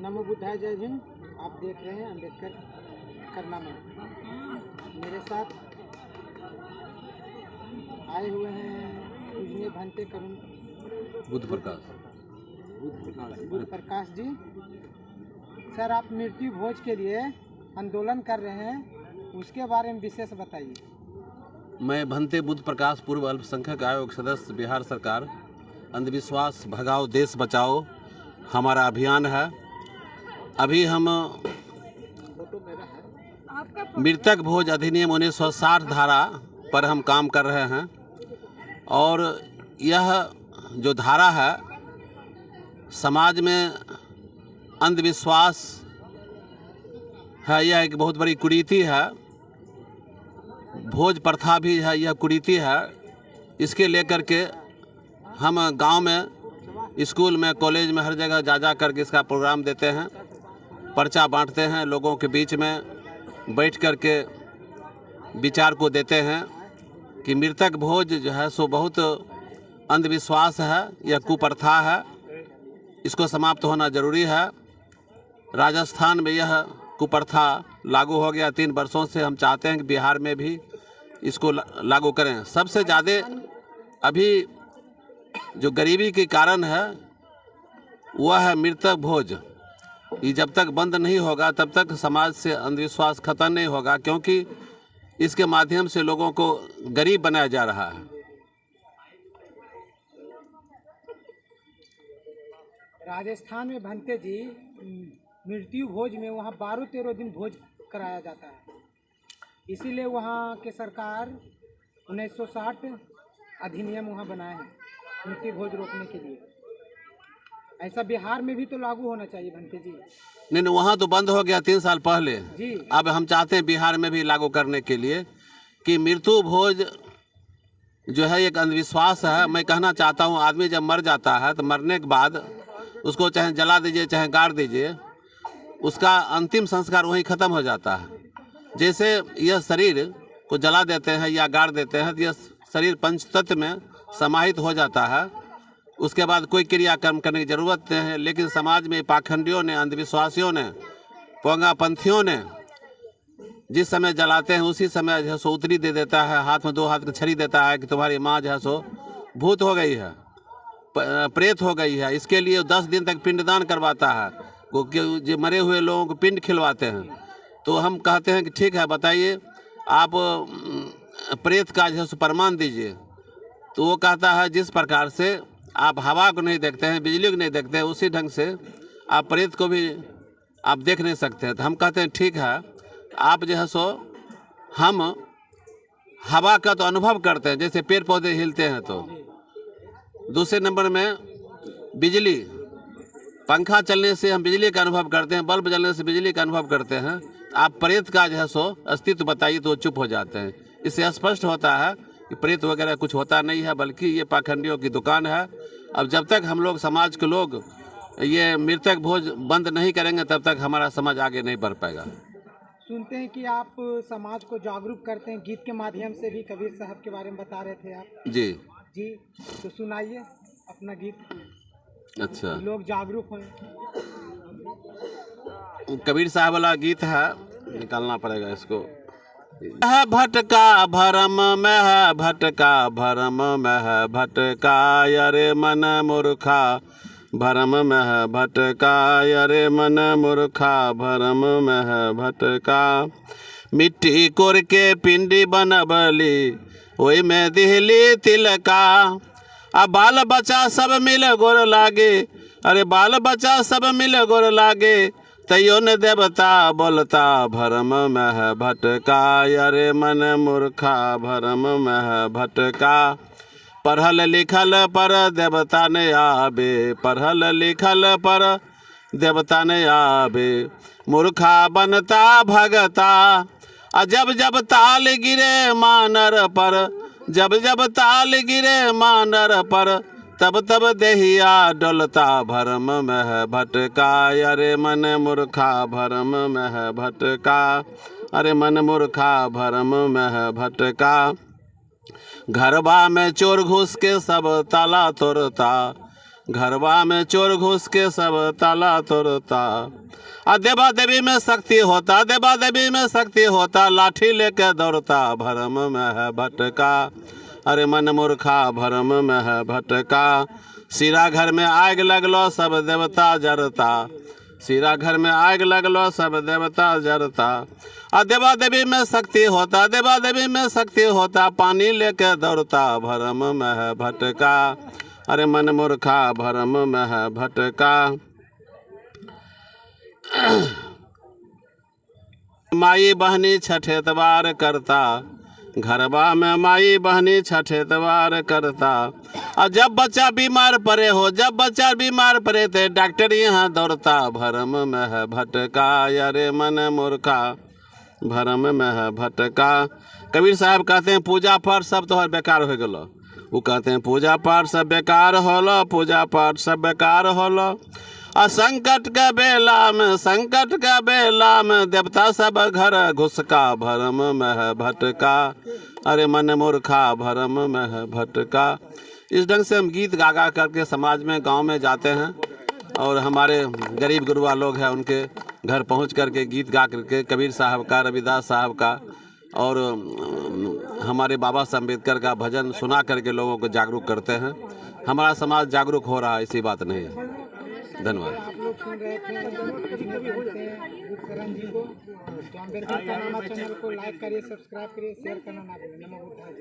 नमो बुद्धाय, जय हिंद। आप देख रहे हैं अम्बेडकर कारनामा। मेरे साथ आए हुए हैं पूजनीय भंते करुण बुद्ध प्रकाश जी। सर, आप मृत्यु भोज के लिए आंदोलन कर रहे हैं, उसके बारे में विशेष बताइए। मैं भंते बुद्ध प्रकाश, पूर्व अल्पसंख्यक आयोग सदस्य, बिहार सरकार। अंधविश्वास भगाओ देश बचाओ हमारा अभियान है। अभी हम मृतक भोज अधिनियम 1960 धारा पर हम काम कर रहे हैं और यह जो धारा है समाज में अंधविश्वास है, यह एक बहुत बड़ी कुरीति है। भोज प्रथा भी है, यह कुरीति है। इसके लेकर के हम गांव में, स्कूल में, कॉलेज में, हर जगह जा करके इसका प्रोग्राम देते हैं, पर्चा बांटते हैं, लोगों के बीच में बैठ कर के विचार को देते हैं कि मृतक भोज जो है सो बहुत अंधविश्वास है, यह कुप्रथा है, इसको समाप्त होना जरूरी है। राजस्थान में यह कुप्रथा लागू हो गया 3 वर्षों से। हम चाहते हैं कि बिहार में भी इसको लागू करें। सबसे ज़्यादा अभी जो गरीबी के कारण है वह है मृतक भोज। ये जब तक बंद नहीं होगा तब तक समाज से अंधविश्वास खत्म नहीं होगा, क्योंकि इसके माध्यम से लोगों को गरीब बनाया जा रहा है। राजस्थान में भंते जी मृत्यु भोज में वहाँ 12-13 दिन भोज कराया जाता है, इसीलिए वहाँ के सरकार 1960 अधिनियम वहाँ बनाए हैं मृत्यु भोज रोकने के लिए। ऐसा बिहार में भी तो लागू होना चाहिए भंते जी। नहीं, वहाँ तो बंद हो गया 3 साल पहले जी। अब हम चाहते हैं बिहार में भी लागू करने के लिए कि मृत्यु भोज जो है एक अंधविश्वास है। मैं कहना चाहता हूँ, आदमी जब मर जाता है तो मरने के बाद उसको चाहे जला दीजिए चाहे गाड़ दीजिए, उसका अंतिम संस्कार वहीं ख़त्म हो जाता है। जैसे यह शरीर को जला देते हैं या गाड़ देते हैं तो यह शरीर पंचतत्व में समाहित हो जाता है, उसके बाद कोई क्रियाकर्म करने की ज़रूरत नहीं है। लेकिन समाज में पाखंडियों ने, अंधविश्वासियों ने, पोंगापंथियों ने जिस समय जलाते हैं उसी समय जो है सो उतरी दे देता है, हाथ में 2 हाथ की छड़ी देता है कि तुम्हारी माँ जो है सो भूत हो गई है, प्रेत हो गई है। इसके लिए 10 दिन तक पिंडदान करवाता है, वो जो मरे हुए लोगों को पिंड खिलवाते हैं। तो हम कहते हैं कि ठीक है, बताइए आप प्रेत का जो है प्रमाण दीजिए। तो वो कहता है जिस प्रकार से आप हवा को नहीं देखते हैं, बिजली को नहीं देखते हैं, उसी ढंग से आप प्रेत को भी आप देख नहीं सकते हैं। तो हम कहते हैं ठीक है, आप जो है सो हम हवा का तो अनुभव करते हैं, जैसे पेड़ पौधे हिलते हैं। तो दूसरे नंबर में बिजली, पंखा चलने से हम बिजली का अनुभव करते हैं, बल्ब जलने से बिजली का अनुभव करते हैं। आप प्रेत का जो है सो अस्तित्व बताइए तो चुप हो जाते हैं। इससे स्पष्ट होता है कि प्रेत वगैरह कुछ होता नहीं है, बल्कि ये पाखंडियों की दुकान है। अब जब तक हम लोग, समाज के लोग, ये मृतक भोज बंद नहीं करेंगे तब तक हमारा समाज आगे नहीं बढ़ पाएगा। सुनते हैं कि आप समाज को जागरूक करते हैं, गीत के माध्यम से भी कबीर साहब के बारे में बता रहे थे आप। जी जी, तो सुनाइए अपना गीत। अच्छा, लोग जागरूक हों। कबीर साहब वाला गीत है, निकालना पड़ेगा इसको। है भटका भरम में है, भटका भरम में है, भटका अरे मन मूर्खा, भरम में है भटका अरे मन मूर्खा, भरम में है भटका। मिट्टी कोर के पिंडी बनबली, ओई में दिहली तिलका। अब बाल बच्चा सब मिल गोर लागे, अरे बाल बच्चा सब मिल गोर लागे, तैयो न देवता बोलता भरम में है भटका अरे मन मूर्खा, भरम में है भटका। पढ़ल लिखल पर देवता ने आवे, पढ़ल लिखल पर देवता ने आवे, मूर्खा बनता भगता। जब जब ताल गिरे मानर पर, जब जब ताल गिरे मानर पर, तब तब देहिया डोलता भरम में है भटका अरे मन मूर्खा, भरम में है भटका, अरे मन मूर्खा, भरम में है भटका। घरबा में चोर घुस के सब ताला तोड़ता, घरवा में चोर घुस के सब ताला तोड़ता। देवा देवी में शक्ति होता, देवा देवी में शक्ति होता, लाठी लेके दौड़ता, भरम में है भटका। अरे मन मूर्खा भरम में है भटका। सिरा घर में आग लगलो सब देवता जरता, सिरा घर में आग लगलो सब देवता जरता। देवा देवी में शक्ति होता, देवा देवी में शक्ति होता, पानी लेके दौड़ता, भरम में है भटका। अरे मन मूर्खा भरम में है भटका। माई बहनी छठेतवार करता, घरवा में माई बहनी छठेतवार करता। और जब बच्चा बीमार पड़े हो, जब बच्चा बीमार पड़े थे, डॉक्टर यहाँ दौड़ता, भरम में है भटका। अरे मन मूर्खा भरम में है भटका। कबीर साहब कहते हैं पूजा पाठ सब तोहर बेकार हो गलो। वो कहते हैं पूजा पाठ सब बेकार होलो, पूजा पाठ सब बेकार होलो। और संकट के बेला में, संकट के बेला में, देवता सब घर घुसका, भरम में है भटका। अरे मन मूर्खा भरम में है भटका। इस ढंग से हम गीत गा गा करके समाज में, गांव में जाते हैं और हमारे गरीब गुरबा लोग हैं उनके घर पहुंच करके गीत गा करके कबीर साहब का, रविदास साहब का और हमारे बाबा साहब अम्बेडकर का भजन सुना करके लोगों को जागरूक करते हैं। हमारा समाज जागरूक हो रहा है, ऐसी बात नहीं है। धन्यवाद। आप लोग सुन रहे थे गुरुशरण जी को। तो अम्बेडकर का नामा चैनल को लाइक करिए, सब्सक्राइब करिए, शेयर करना ना भूलें। नमो बुद्धाय।